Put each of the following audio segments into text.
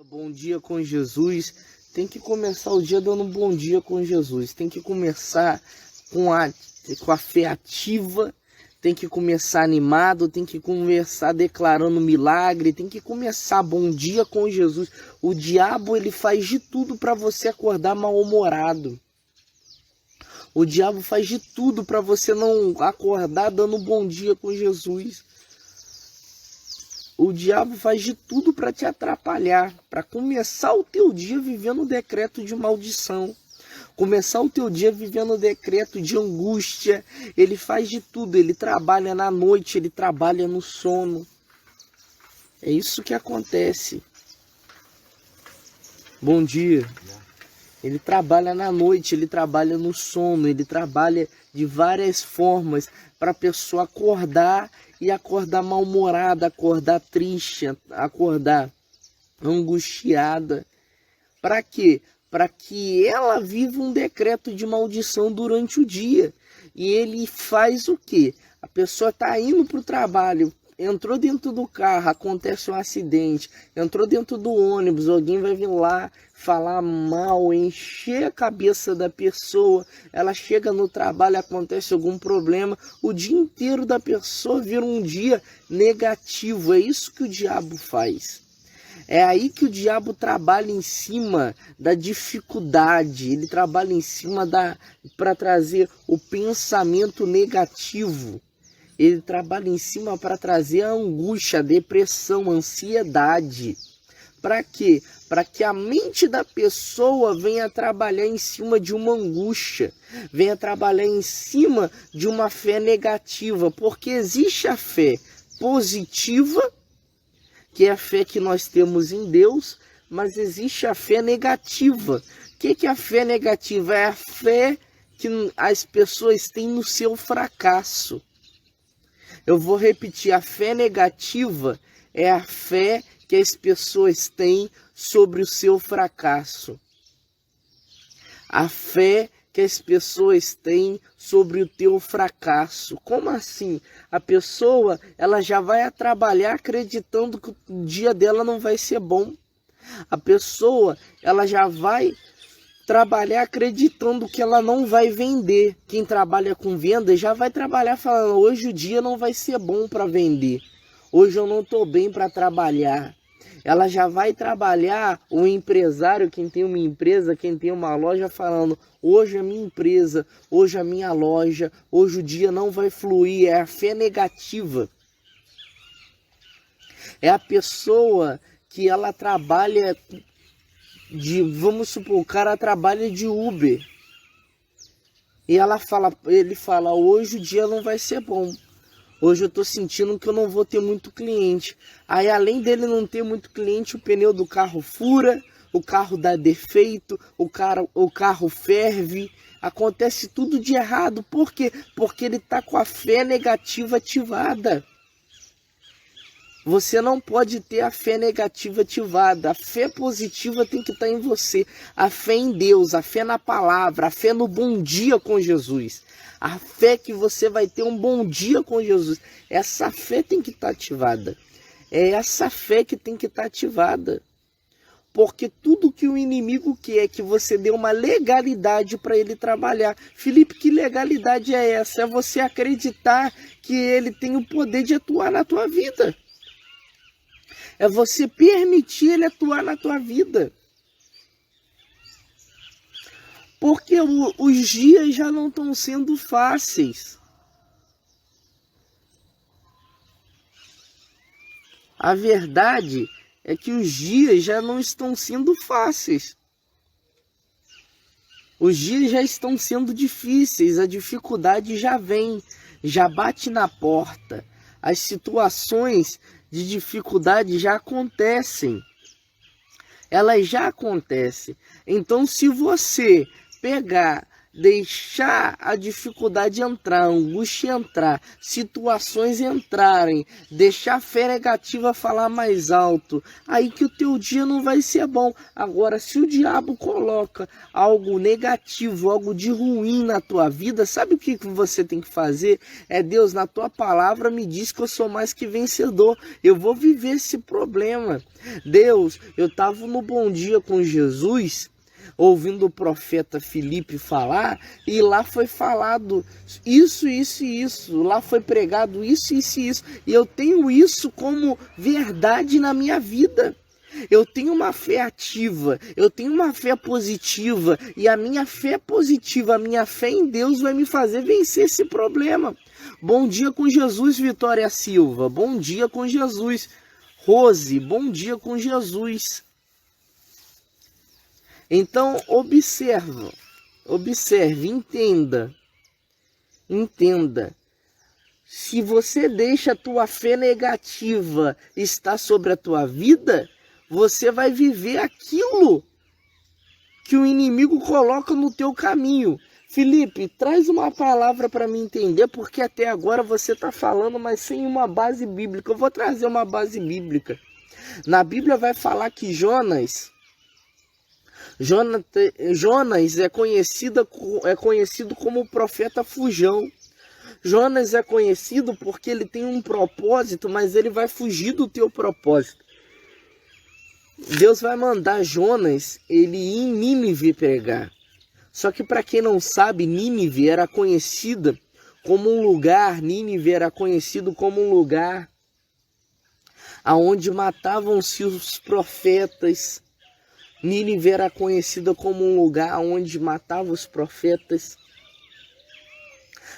Bom dia com Jesus. Tem que começar o dia dando um bom dia com Jesus. Tem que começar com a fé ativa. Tem que começar animado. Tem que começar declarando milagre. Tem que começar bom dia com Jesus. O diabo, ele faz de tudo para você acordar mal-humorado. O diabo faz de tudo para você não acordar dando um bom dia com Jesus. O diabo faz de tudo para te atrapalhar, para começar o teu dia vivendo o decreto de maldição. Começar o teu dia vivendo o decreto de angústia. Ele faz de tudo, ele trabalha na noite, ele trabalha no sono. É isso que acontece. Bom dia. Ele trabalha na noite, ele trabalha no sono, ele trabalha de várias formas para a pessoa acordar e acordar mal-humorada, acordar triste, acordar angustiada. Para quê? Para que ela viva um decreto de maldição durante o dia. E ele faz o quê? A pessoa está indo para o trabalho, entrou dentro do carro, acontece um acidente, entrou dentro do ônibus, alguém vai vir lá falar mal, encher a cabeça da pessoa, ela chega no trabalho, acontece algum problema, o dia inteiro da pessoa vira um dia negativo. É isso que o diabo faz. É aí que o diabo trabalha em cima da dificuldade, ele trabalha em cima para trazer o pensamento negativo. Ele trabalha em cima para trazer a angústia, a depressão, a ansiedade. Para quê? Para que a mente da pessoa venha trabalhar em cima de uma angústia, venha trabalhar em cima de uma fé negativa, porque existe a fé positiva, que é a fé que nós temos em Deus, mas existe a fé negativa. O que é a fé negativa? É a fé que as pessoas têm no seu fracasso. Eu vou repetir, a fé negativa é a fé que as pessoas têm sobre o seu fracasso. A fé que as pessoas têm sobre o teu fracasso. Como assim? A pessoa, ela já vai trabalhar acreditando que o dia dela não vai ser bom. A pessoa, ela já vai trabalhar acreditando que ela não vai vender. Quem trabalha com venda já vai trabalhar falando, hoje o dia não vai ser bom para vender. Hoje eu não estou bem para trabalhar. Ela já vai trabalhar, o empresário, quem tem uma empresa, quem tem uma loja, falando, hoje a minha empresa, hoje a minha loja, hoje o dia não vai fluir. É a fé negativa. É a pessoa que ela trabalha vamos supor, o cara trabalha de Uber. E ele fala, hoje o dia não vai ser bom. Hoje eu tô sentindo que eu não vou ter muito cliente. Aí além dele não ter muito cliente, o pneu do carro fura, o carro dá defeito, o carro ferve. Acontece tudo de errado. Por quê? Porque ele tá com a fé negativa ativada. Você não pode ter a fé negativa ativada. A fé positiva tem que estar em você. A fé em Deus, a fé na palavra, a fé no bom dia com Jesus. A fé que você vai ter um bom dia com Jesus. Essa fé tem que estar ativada. É essa fé que tem que estar ativada. Porque tudo que o inimigo quer é que você dê uma legalidade para ele trabalhar. Felipe, que legalidade é essa? É você acreditar que ele tem o poder de atuar na tua vida. É você permitir ele atuar na tua vida. Porque os dias já não estão sendo fáceis. A verdade é que os dias já não estão sendo fáceis. Os dias já estão sendo difíceis, a dificuldade já vem, já bate na porta. As situações de dificuldade já acontecem. Elas já acontecem. Então, se você pegar deixar a dificuldade entrar, a angústia entrar, situações entrarem, deixar a fé negativa falar mais alto, aí que o teu dia não vai ser bom. Agora, se o diabo coloca algo negativo, algo de ruim na tua vida, sabe o que você tem que fazer? Deus, na tua palavra me diz que eu sou mais que vencedor, eu vou viver esse problema. Deus, eu estava no Bom Dia com Jesus, ouvindo o profeta Filipe falar, e lá foi falado isso, isso e isso, lá foi pregado isso, isso e isso, e eu tenho isso como verdade na minha vida. Eu tenho uma fé ativa, eu tenho uma fé positiva, e a minha fé positiva, a minha fé em Deus vai me fazer vencer esse problema. Bom dia com Jesus, Vitória Silva. Bom dia com Jesus. Rose, bom dia com Jesus. Então, observe, entenda. Se você deixa a tua fé negativa estar sobre a tua vida, você vai viver aquilo que o inimigo coloca no teu caminho. Felipe, traz uma palavra para me entender, porque até agora você está falando, mas sem uma base bíblica. Eu vou trazer uma base bíblica. Na Bíblia vai falar que Jonas é conhecido como o profeta fujão. Jonas é conhecido porque ele tem um propósito, mas ele vai fugir do teu propósito. Deus vai mandar Jonas ele ir em Nínive pregar. Só que para quem não sabe, Nínive era conhecido como um lugar aonde matavam-se os profetas. Nínive era conhecida como um lugar onde matava os profetas,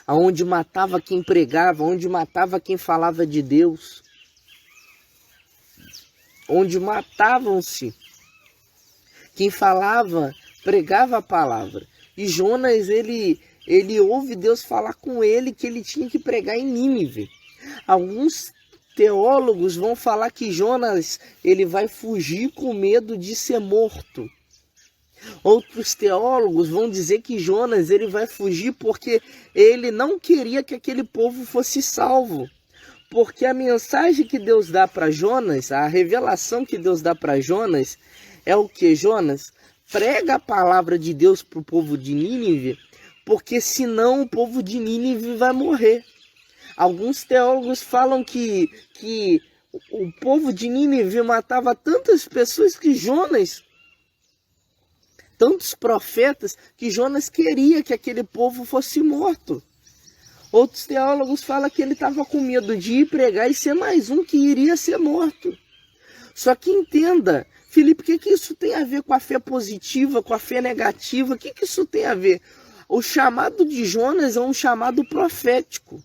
onde matava quem pregava, onde matava quem falava de Deus, onde matavam-se quem pregava a palavra. E Jonas, ele ouve Deus falar com ele que ele tinha que pregar em Nínive. Alguns teólogos vão falar que Jonas ele vai fugir com medo de ser morto. Outros teólogos vão dizer que Jonas ele vai fugir porque ele não queria que aquele povo fosse salvo. Porque a mensagem que Deus dá para Jonas, a revelação que Deus dá para Jonas é o que? Jonas, prega a palavra de Deus para o povo de Nínive, porque senão o povo de Nínive vai morrer. Alguns teólogos falam que o povo de Nínive matava tantas pessoas que Jonas, tantos profetas, que Jonas queria que aquele povo fosse morto. Outros teólogos falam que ele estava com medo de ir pregar e ser mais um que iria ser morto. Só que entenda, Felipe, o que isso tem a ver com a fé positiva, com a fé negativa? O que isso tem a ver? O chamado de Jonas é um chamado profético.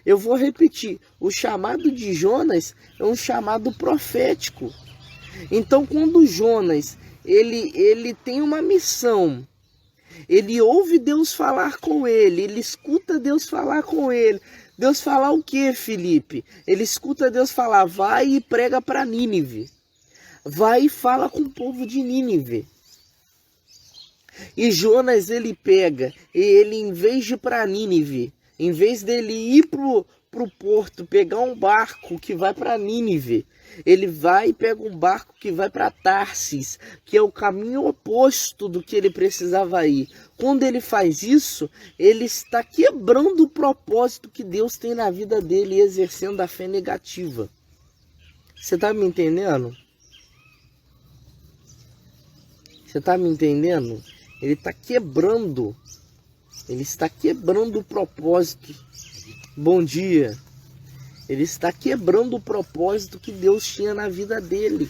Eu vou repetir, o chamado de Jonas é um chamado profético. Então, quando Jonas ele tem uma missão, ele ouve Deus falar com ele escuta Deus falar com ele. Deus falar o que, Felipe? Ele escuta Deus falar, vai e prega para Nínive. Vai e fala com o povo de Nínive. E Jonas ele pega, e ele em vez de ir para Nínive, em vez dele ir pro porto, pegar um barco que vai para Nínive, ele vai e pega um barco que vai para Tarsis, que é o caminho oposto do que ele precisava ir. Quando ele faz isso, ele está quebrando o propósito que Deus tem na vida dele e exercendo a fé negativa. Você está me entendendo? Você está me entendendo? Ele está quebrando o propósito. Bom dia. Ele está quebrando o propósito que Deus tinha na vida dele.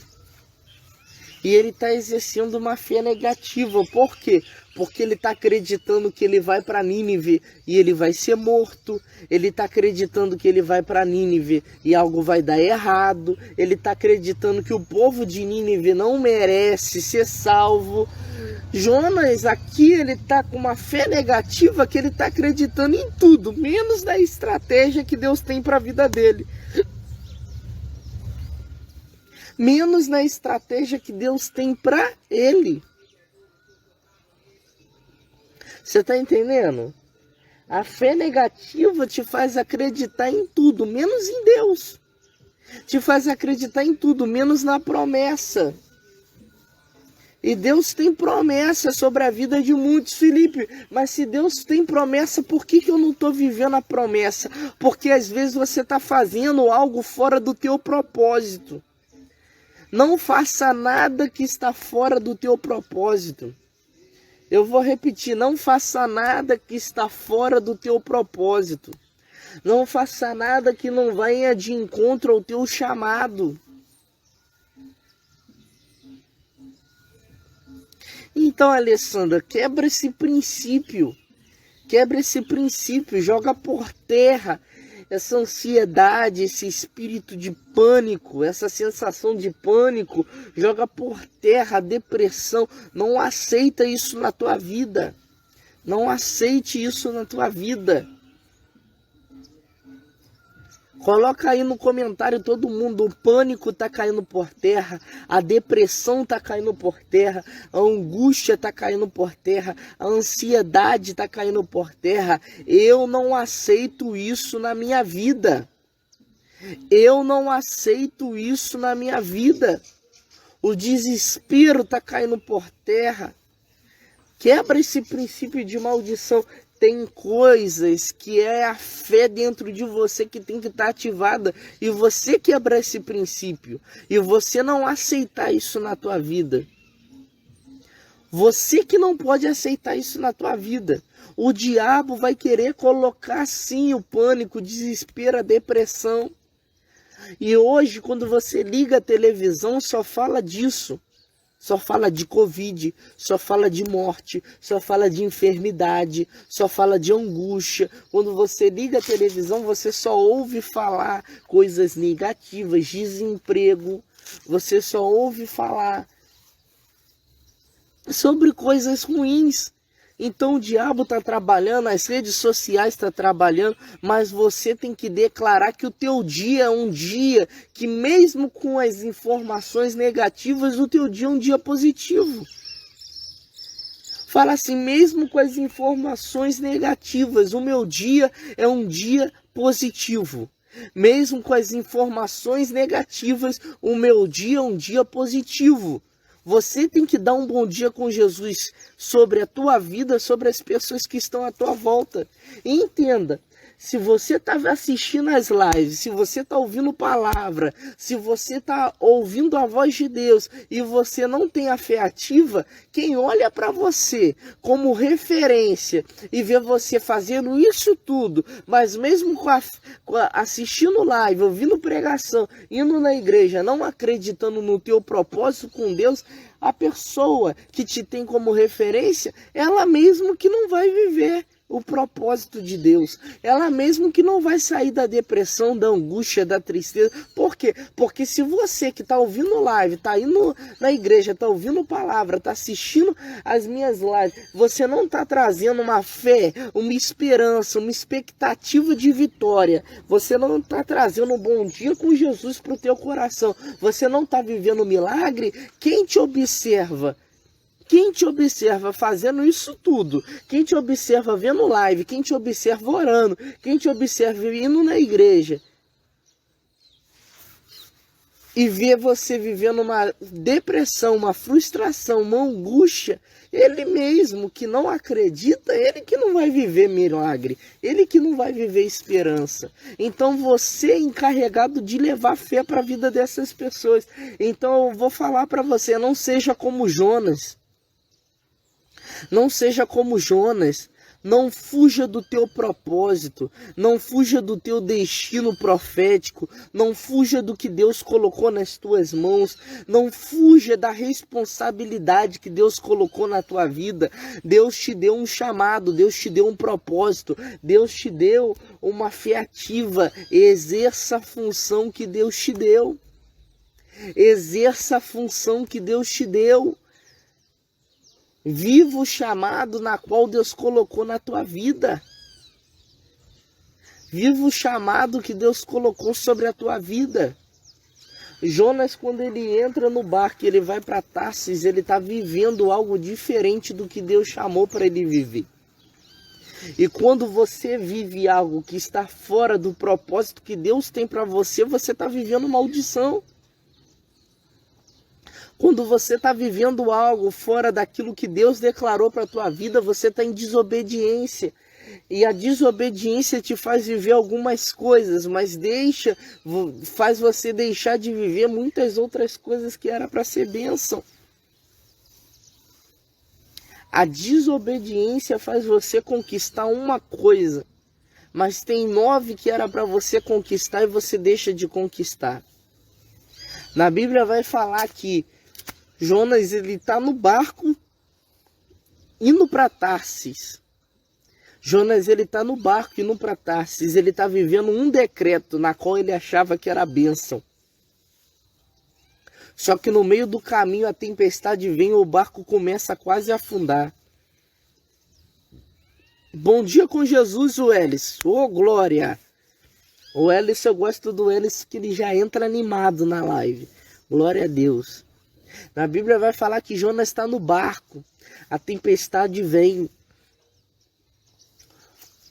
E ele está exercendo uma fé negativa. Por quê? Porque ele está acreditando que ele vai para Nínive e ele vai ser morto. Ele está acreditando que ele vai para Nínive e algo vai dar errado. Ele está acreditando que o povo de Nínive não merece ser salvo. Jonas aqui, ele está com uma fé negativa que ele está acreditando em tudo, menos na estratégia que Deus tem para a vida dele. Menos na estratégia que Deus tem para ele. Você está entendendo? A fé negativa te faz acreditar em tudo, menos em Deus. Te faz acreditar em tudo, menos na promessa. E Deus tem promessa sobre a vida de muitos, Felipe. Mas se Deus tem promessa, por que eu não estou vivendo a promessa? Porque às vezes você está fazendo algo fora do teu propósito. Não faça nada que está fora do teu propósito. Eu vou repetir, não faça nada que está fora do teu propósito. Não faça nada que não venha de encontro ao teu chamado. Então, Alessandra, quebra esse princípio. Quebra esse princípio, joga por terra essa ansiedade, esse espírito de pânico, essa sensação de pânico, joga por terra a depressão. Não aceita isso na tua vida. Não aceite isso na tua vida. Coloca aí no comentário todo mundo, o pânico tá caindo por terra, a depressão tá caindo por terra, a angústia tá caindo por terra, a ansiedade tá caindo por terra. Eu não aceito isso na minha vida. Eu não aceito isso na minha vida. O desespero tá caindo por terra. Quebra esse princípio de maldição. Tem coisas que é a fé dentro de você que tem que estar ativada. E você quebrar esse princípio. E você não aceitar isso na tua vida. Você que não pode aceitar isso na tua vida. O diabo vai querer colocar sim o pânico, o desespero, a depressão. E hoje, quando você liga a televisão, só fala disso. Só fala de Covid, só fala de morte, só fala de enfermidade, só fala de angústia. Quando você liga a televisão, você só ouve falar coisas negativas, desemprego. Você só ouve falar sobre coisas ruins. Então o diabo está trabalhando, as redes sociais estão trabalhando, mas você tem que declarar que o teu dia é um dia que mesmo com as informações negativas, o teu dia é um dia positivo. Fala assim, mesmo com as informações negativas, o meu dia é um dia positivo. Mesmo com as informações negativas, o meu dia é um dia positivo. Você tem que dar um bom dia com Jesus sobre a tua vida, sobre as pessoas que estão à tua volta. E entenda, se você está assistindo as lives, se você está ouvindo palavra, se você está ouvindo a voz de Deus e você não tem a fé ativa, quem olha para você como referência e vê você fazendo isso tudo, mas mesmo assistindo live, ouvindo pregação, indo na igreja, não acreditando no teu propósito com Deus, a pessoa que te tem como referência, ela mesmo que não vai viver o propósito de Deus. Ela mesmo que não vai sair da depressão, da angústia, da tristeza. Por quê? Porque se você que está ouvindo live, está indo na igreja, está ouvindo palavra, está assistindo as minhas lives, você não está trazendo uma fé, uma esperança, uma expectativa de vitória. Você não está trazendo um bom dia com Jesus para o teu coração. Você não está vivendo um milagre. Quem te observa? Quem te observa fazendo isso tudo, quem te observa vendo live, quem te observa orando, quem te observa indo na igreja e vê você vivendo uma depressão, uma frustração, uma angústia, ele mesmo que não acredita, ele que não vai viver milagre, ele que não vai viver esperança. Então você é encarregado de levar fé para a vida dessas pessoas. Então eu vou falar para você, não seja como Jonas. Não seja como Jonas, não fuja do teu propósito, não fuja do teu destino profético, não fuja do que Deus colocou nas tuas mãos, não fuja da responsabilidade que Deus colocou na tua vida. Deus te deu um chamado, Deus te deu um propósito, Deus te deu uma fé ativa. Exerça a função que Deus te deu. Exerça a função que Deus te deu. Viva o chamado na qual Deus colocou na tua vida. Viva o chamado que Deus colocou sobre a tua vida. Jonas, quando ele entra no barco, ele vai para Tarsis, ele está vivendo algo diferente do que Deus chamou para ele viver. E quando você vive algo que está fora do propósito que Deus tem para você, você está vivendo maldição. Quando você está vivendo algo fora daquilo que Deus declarou para a tua vida, você está em desobediência. E a desobediência te faz viver algumas coisas, mas faz você deixar de viver muitas outras coisas que era para ser bênção. A desobediência faz você conquistar uma coisa, mas tem 9 que era para você conquistar e você deixa de conquistar. Na Bíblia vai falar que Jonas, ele está no barco indo para Tarsis. Jonas, ele está no barco indo para Tarsis. Ele está vivendo um decreto na qual ele achava que era bênção. Só que no meio do caminho a tempestade vem e o barco começa a quase afundar. Bom dia com Jesus, Welles. Ô, glória! O Welles, eu gosto do Welles que ele já entra animado na live. Glória a Deus. Na Bíblia vai falar que Jonas está no barco. A tempestade vem.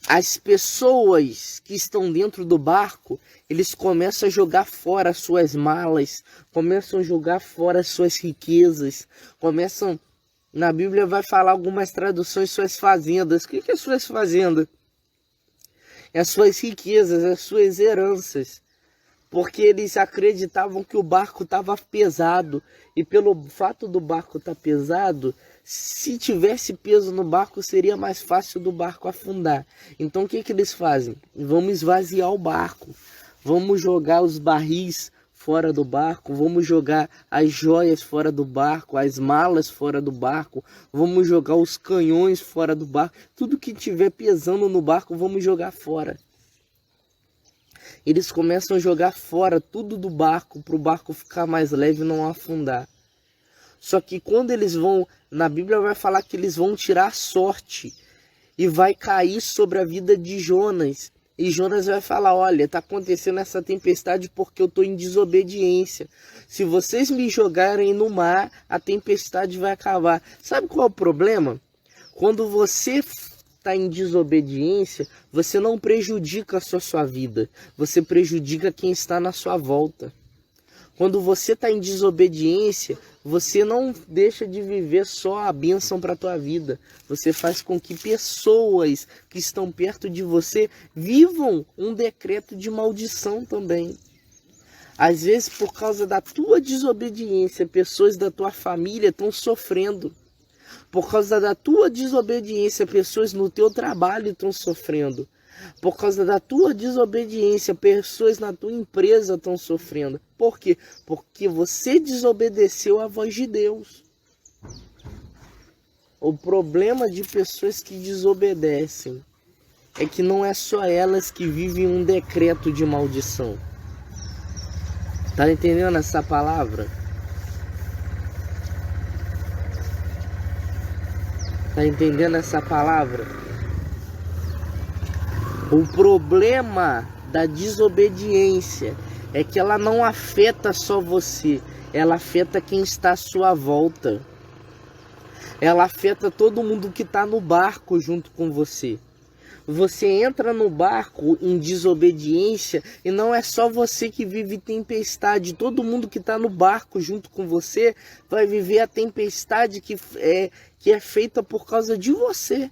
As pessoas que estão dentro do barco, eles começam a jogar fora as suas malas, começam a jogar fora as suas riquezas, na Bíblia vai falar algumas traduções, suas fazendas. O que é suas fazendas? É as suas riquezas, as suas heranças. Porque eles acreditavam que o barco estava pesado, e pelo fato do barco estar pesado, se tivesse peso no barco, seria mais fácil do barco afundar. Então o que eles fazem? Vamos esvaziar o barco, vamos jogar os barris fora do barco, vamos jogar as joias fora do barco, as malas fora do barco, vamos jogar os canhões fora do barco, tudo que tiver pesando no barco, vamos jogar fora. Eles começam a jogar fora tudo do barco, para o barco ficar mais leve e não afundar. Só que quando eles vão, na Bíblia vai falar que eles vão tirar sorte e vai cair sobre a vida de Jonas. E Jonas vai falar, olha, está acontecendo essa tempestade porque eu estou em desobediência. Se vocês me jogarem no mar, a tempestade vai acabar. Sabe qual é o problema? Quando você está em desobediência, você não prejudica só a sua vida, você prejudica quem está na sua volta. Quando você está em desobediência, você não deixa de viver só a bênção para a tua vida. Você faz com que pessoas que estão perto de você vivam um decreto de maldição também. Às vezes, por causa da tua desobediência, pessoas da tua família estão sofrendo. Por causa da tua desobediência, pessoas no teu trabalho estão sofrendo. Por causa da tua desobediência, pessoas na tua empresa estão sofrendo. Por quê? Porque você desobedeceu à voz de Deus. O problema de pessoas que desobedecem é que não é só elas que vivem um decreto de maldição. Tá entendendo essa palavra? Tá entendendo essa palavra? O problema da desobediência é que ela não afeta só você, ela afeta quem está à sua volta. Ela afeta todo mundo que está no barco junto com você. Você entra no barco em desobediência e não é só você que vive tempestade. Todo mundo que está no barco junto com você vai viver a tempestade que é feita por causa de você.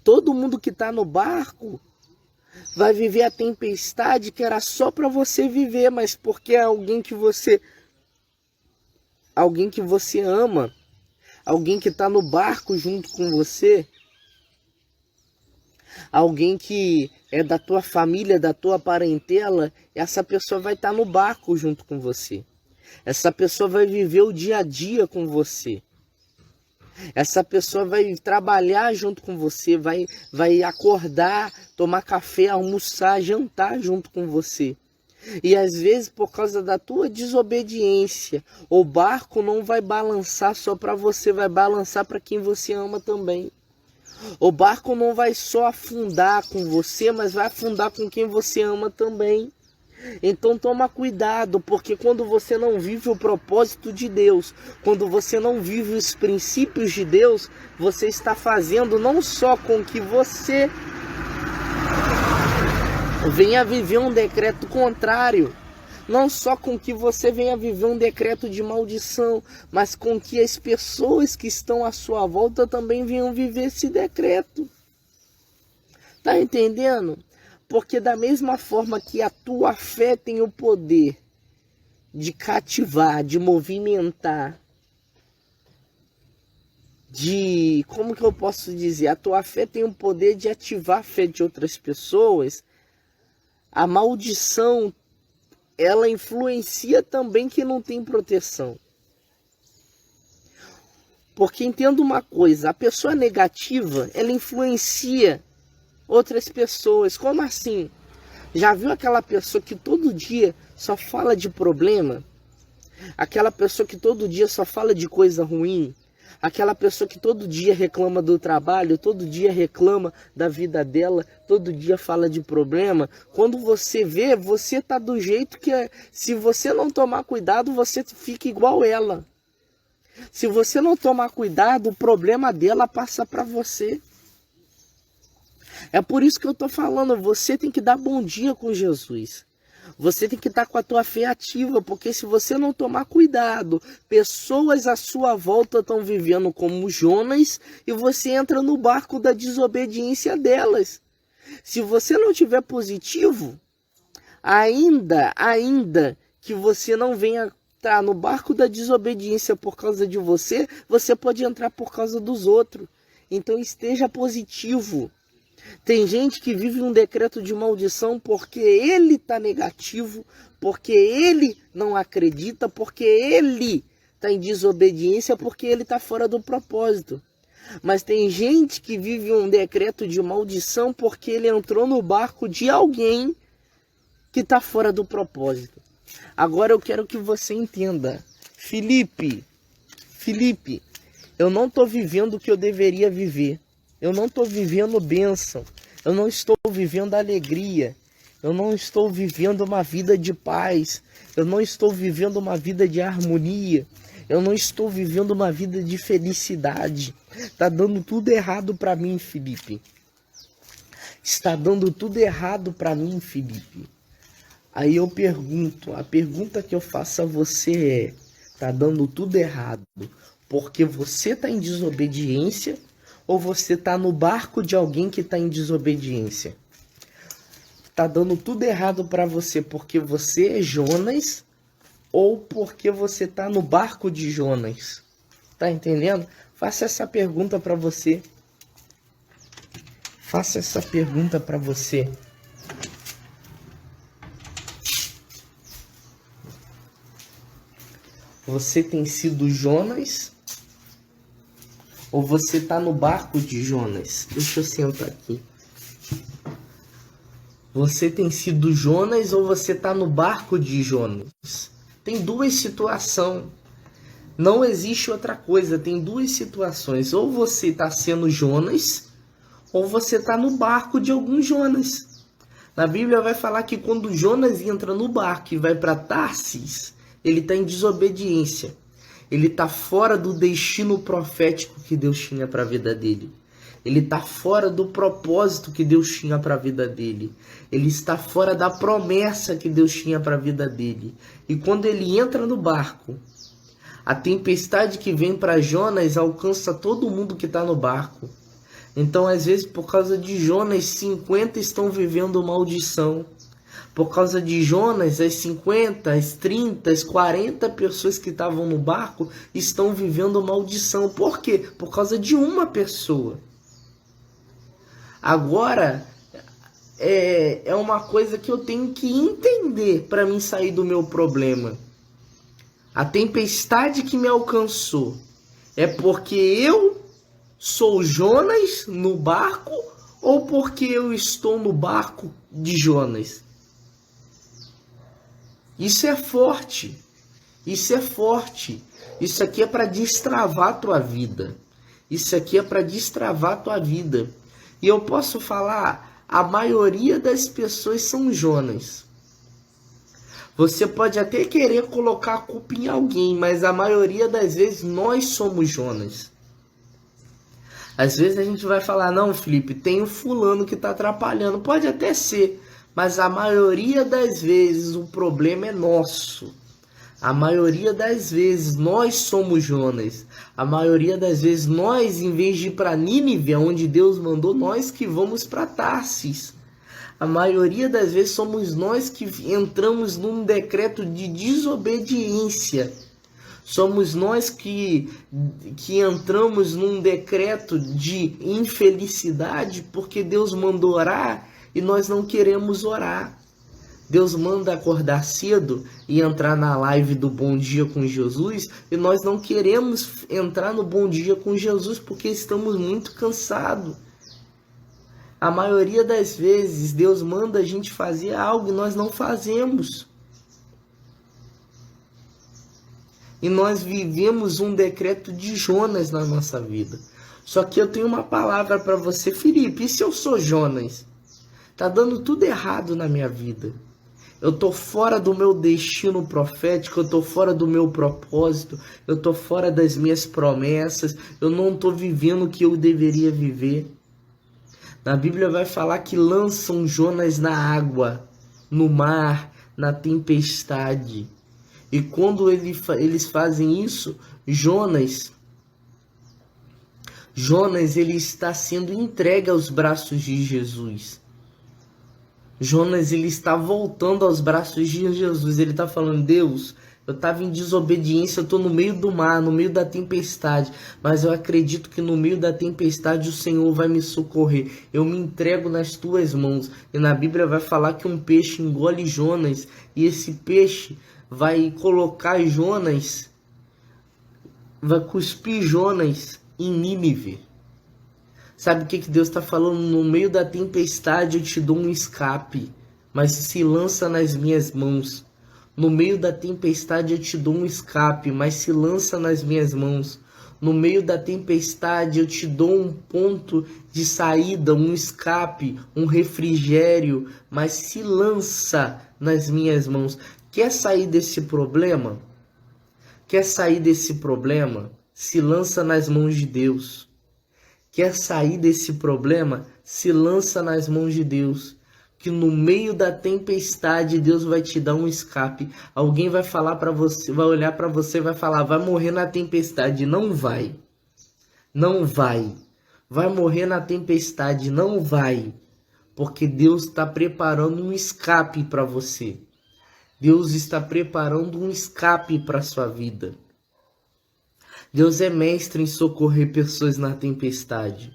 Todo mundo que está no barco vai viver a tempestade que era só para você viver, mas porque é alguém que você ama, alguém que está no barco junto com você, alguém que é da tua família, da tua parentela, essa pessoa vai estar no barco junto com você. Essa pessoa vai viver o dia a dia com você. Essa pessoa vai trabalhar junto com você, vai acordar, tomar café, almoçar, jantar junto com você. E às vezes, por causa da tua desobediência, o barco não vai balançar só para você, vai balançar para quem você ama também. O barco não vai só afundar com você, mas vai afundar com quem você ama também. Então toma cuidado, porque quando você não vive o propósito de Deus, quando você não vive os princípios de Deus, você está fazendo não só com que você venha viver um decreto contrário, não só com que você venha viver um decreto de maldição, mas com que as pessoas que estão à sua volta também venham viver esse decreto. Tá entendendo? Porque da mesma forma que a tua fé tem o poder de cativar, de movimentar, como que eu posso dizer? A tua fé tem o poder de ativar a fé de outras pessoas. A maldição, ela influencia também quem não tem proteção. Porque entenda uma coisa, a pessoa negativa, ela influencia outras pessoas. Como assim? Já viu aquela pessoa que todo dia só fala de problema? Aquela pessoa que todo dia só fala de coisa ruim? Aquela pessoa que todo dia reclama do trabalho, todo dia reclama da vida dela, todo dia fala de problema? Quando você vê, você tá do jeito que se você não tomar cuidado, você fica igual ela. Se você não tomar cuidado, o problema dela passa para você. É por isso que eu tô falando, você tem que dar bom dia com Jesus. Você tem que estar com a tua fé ativa, porque se você não tomar cuidado, pessoas à sua volta estão vivendo como Jonas e você entra no barco da desobediência delas. Se você não tiver positivo, ainda que você não venha estar no barco da desobediência por causa de você, você pode entrar por causa dos outros. Então esteja positivo. Tem gente que vive um decreto de maldição porque ele está negativo, porque ele não acredita, porque ele está em desobediência, porque ele está fora do propósito. Mas tem gente que vive um decreto de maldição porque ele entrou no barco de alguém que está fora do propósito. Agora eu quero que você entenda. Felipe, eu não estou vivendo o que eu deveria viver. Eu não estou vivendo bênção, eu não estou vivendo alegria, eu não estou vivendo uma vida de paz, eu não estou vivendo uma vida de harmonia, eu não estou vivendo uma vida de felicidade. Está dando tudo errado para mim, Felipe. Está dando tudo errado para mim, Felipe. Aí eu pergunto, a pergunta que eu faço a você é, está dando tudo errado porque você está em desobediência? Ou você está no barco de alguém que está em desobediência? Está dando tudo errado para você porque você é Jonas ou porque você está no barco de Jonas? Tá entendendo? Faça essa pergunta para você. Faça essa pergunta para você. Você tem sido Jonas? Ou você tá no barco de Jonas? Deixa eu sentar aqui. Você tem sido Jonas ou você tá no barco de Jonas? Tem duas situações. Não existe outra coisa. Tem duas situações. Ou você tá sendo Jonas, ou você tá no barco de algum Jonas. Na Bíblia vai falar que quando Jonas entra no barco e vai para Tarsis, ele tá em desobediência. Ele está fora do destino profético que Deus tinha para a vida dele. Ele está fora do propósito que Deus tinha para a vida dele. Ele está fora da promessa que Deus tinha para a vida dele. E quando ele entra no barco, a tempestade que vem para Jonas alcança todo mundo que está no barco. Então, às vezes, por causa de Jonas, 50 estão vivendo maldição. Por causa de Jonas, as 50, as 30, as 40 pessoas que estavam no barco estão vivendo maldição. Por quê? Por causa de uma pessoa. Agora, é uma coisa que eu tenho que entender para mim sair do meu problema. A tempestade que me alcançou é porque eu sou Jonas no barco ou porque eu estou no barco de Jonas? Isso é forte. Isso é forte. Isso aqui é para destravar a tua vida. Isso aqui é para destravar a tua vida. E eu posso falar, a maioria das pessoas são Jonas. Você pode até querer colocar a culpa em alguém, mas a maioria das vezes nós somos Jonas. Às vezes a gente vai falar, não, Felipe, tem o fulano que está atrapalhando. Pode até ser, mas a maioria das vezes o problema é nosso. A maioria das vezes nós somos Jonas. A maioria das vezes nós, em vez de ir para Nínive, onde Deus mandou, nós que vamos para Tarsis. A maioria das vezes somos nós que entramos num decreto de desobediência. Somos nós que entramos num decreto de infelicidade porque Deus mandou orar e nós não queremos orar. Deus manda acordar cedo e entrar na live do Bom Dia com Jesus e nós não queremos entrar no Bom Dia com Jesus porque estamos muito cansados. A maioria das vezes Deus manda a gente fazer algo e nós não fazemos. E nós vivemos um decreto de Jonas na nossa vida. Só que eu tenho uma palavra para você, Felipe, e se eu sou Jonas? Tá dando tudo errado na minha vida. Eu tô fora do meu destino profético, eu tô fora do meu propósito, eu tô fora das minhas promessas, eu não tô vivendo o que eu deveria viver. Na Bíblia vai falar que lançam Jonas na água, no mar, na tempestade. E quando eles fazem isso, Jonas ele está sendo entregue aos braços de Jesus. Jonas ele está voltando aos braços de Jesus. Ele está falando, Deus, eu estava em desobediência, eu estou no meio do mar, no meio da tempestade, mas eu acredito que no meio da tempestade o Senhor vai me socorrer. Eu me entrego nas tuas mãos. E na Bíblia vai falar que um peixe engole Jonas, e esse peixe vai colocar Jonas, vai cuspir Jonas em Nínive. Sabe o que Deus está falando? No meio da tempestade eu te dou um escape, mas se lança nas minhas mãos. No meio da tempestade eu te dou um escape, mas se lança nas minhas mãos. No meio da tempestade eu te dou um ponto de saída, um escape, um refrigério, mas se lança nas minhas mãos. Quer sair desse problema? Quer sair desse problema? Se lança nas mãos de Deus. Quer sair desse problema? Se lança nas mãos de Deus. Que no meio da tempestade Deus vai te dar um escape. Alguém vai falar para você, vai olhar para você, vai falar, vai morrer na tempestade. Não vai. Não vai. Vai morrer na tempestade. Não vai. Porque Deus está preparando um escape para você. Deus está preparando um escape para sua vida. Deus é mestre em socorrer pessoas na tempestade.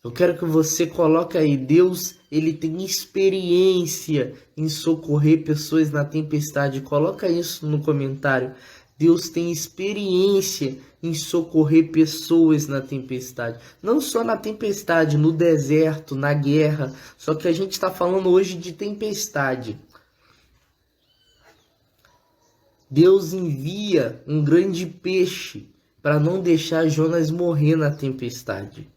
Eu quero que você coloque aí, Deus, ele tem experiência em socorrer pessoas na tempestade. Coloca isso no comentário. Deus tem experiência em socorrer pessoas na tempestade. Não só na tempestade, no deserto, na guerra. Só que a gente está falando hoje de tempestade. Deus envia um grande peixe para não deixar Jonas morrer na tempestade.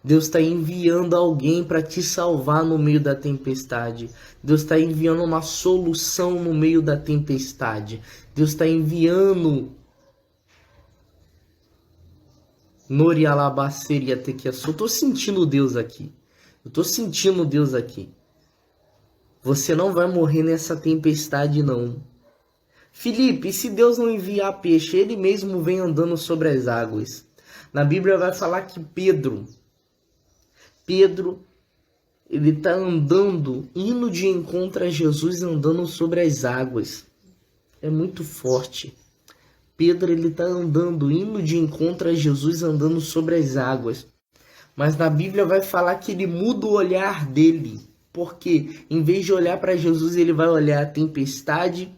Deus está enviando alguém para te salvar no meio da tempestade. Deus está enviando uma solução no meio da tempestade. Deus está enviando Nori alabaceria tequiaçu. Eu estou sentindo Deus aqui. Eu estou sentindo Deus aqui. Você não vai morrer nessa tempestade, não. Felipe, e se Deus não enviar peixe, ele mesmo vem andando sobre as águas. Na Bíblia vai falar que Pedro, ele está andando, indo de encontro a Jesus, andando sobre as águas. É muito forte. Pedro, ele está andando, indo de encontro a Jesus, andando sobre as águas. Mas na Bíblia vai falar que ele muda o olhar dele. Porque em vez de olhar para Jesus, ele vai olhar a tempestade,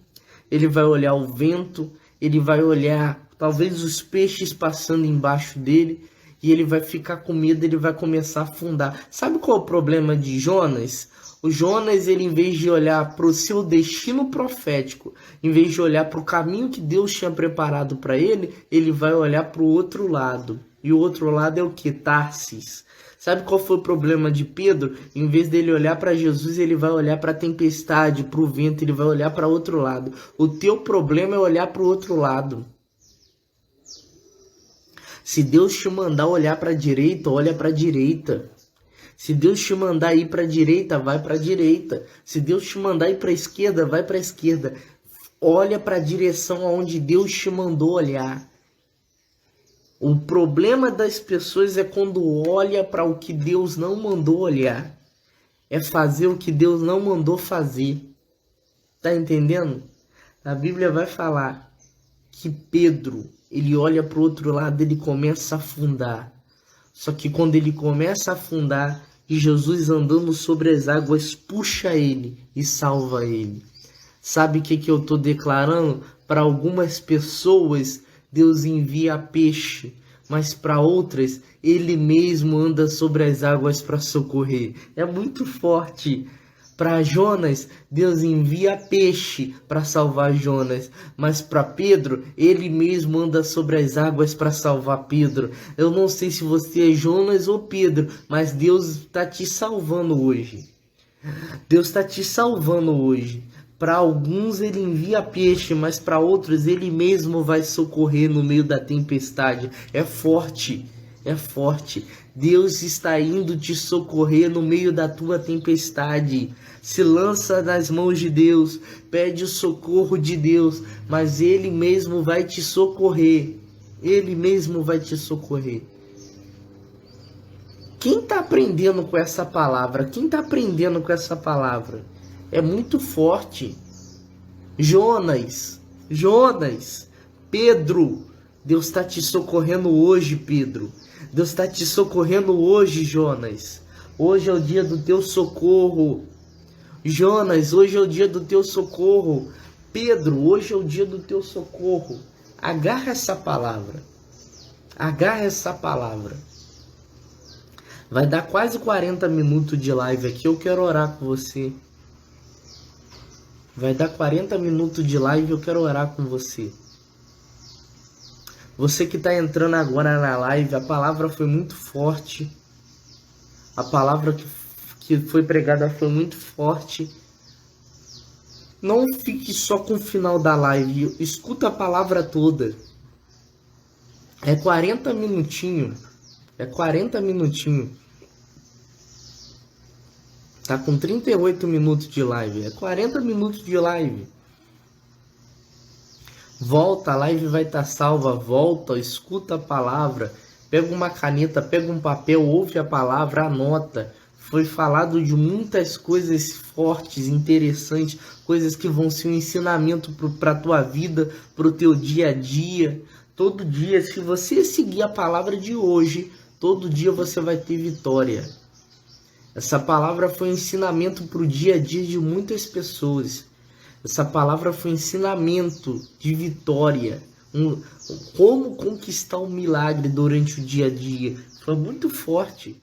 ele vai olhar o vento, ele vai olhar talvez os peixes passando embaixo dele, e ele vai ficar com medo, ele vai começar a afundar. Sabe qual é o problema de Jonas? O Jonas, ele, em vez de olhar para o seu destino profético, em vez de olhar para o caminho que Deus tinha preparado para ele, ele vai olhar para o outro lado. E o outro lado é o que? Tarsis. Sabe qual foi o problema de Pedro? Em vez dele olhar para Jesus, ele vai olhar para a tempestade, para o vento, ele vai olhar para outro lado. O teu problema é olhar para o outro lado. Se Deus te mandar olhar para a direita, olha para a direita. Se Deus te mandar ir para a direita, vai para a direita. Se Deus te mandar ir para a esquerda, vai para a esquerda. Olha para a direção aonde Deus te mandou olhar. O problema das pessoas é quando olha para o que Deus não mandou olhar. É fazer o que Deus não mandou fazer. Tá entendendo? A Bíblia vai falar que Pedro, ele olha para o outro lado, ele começa a afundar. Só que quando ele começa a afundar, Jesus andando sobre as águas puxa ele e salva ele. Sabe o que eu estou declarando? Para algumas pessoas, Deus envia peixe, mas para outras, Ele mesmo anda sobre as águas para socorrer. É muito forte. Para Jonas, Deus envia peixe para salvar Jonas, mas para Pedro, Ele mesmo anda sobre as águas para salvar Pedro. Eu não sei se você é Jonas ou Pedro, mas Deus está te salvando hoje. Deus está te salvando hoje. Para alguns ele envia peixe, mas para outros ele mesmo vai socorrer no meio da tempestade. É forte, é forte. Deus está indo te socorrer no meio da tua tempestade. Se lança nas mãos de Deus, pede o socorro de Deus, mas ele mesmo vai te socorrer. Ele mesmo vai te socorrer. Quem está aprendendo com essa palavra? Quem está aprendendo com essa palavra? É muito forte. Jonas, Pedro, Deus está te socorrendo hoje, Pedro. Deus está te socorrendo hoje, Jonas. Hoje é o dia do teu socorro. Jonas, hoje é o dia do teu socorro. Pedro, hoje é o dia do teu socorro. Agarra essa palavra. Agarra essa palavra. Vai dar quase 40 minutos de live aqui. Eu quero orar com você. Vai dar 40 minutos de live, eu quero orar com você. Você que está entrando agora na live, a palavra foi muito forte. A palavra que foi pregada foi muito forte. Não fique só com o final da live, escuta a palavra toda. É 40 minutinhos. É 40 minutinhos. Tá com 38 minutos de live. É 40 minutos de live. Volta, a live vai estar salva. Volta, escuta a palavra. Pega uma caneta, pega um papel, ouve a palavra, anota. Foi falado de muitas coisas fortes, interessantes. Coisas que vão ser um ensinamento para a tua vida, para o teu dia a dia. Todo dia, se você seguir a palavra de hoje, todo dia você vai ter vitória. Essa palavra foi um ensinamento para o dia a dia de muitas pessoas. Essa palavra foi um ensinamento de vitória. Como conquistar um milagre durante o dia a dia. Foi muito forte.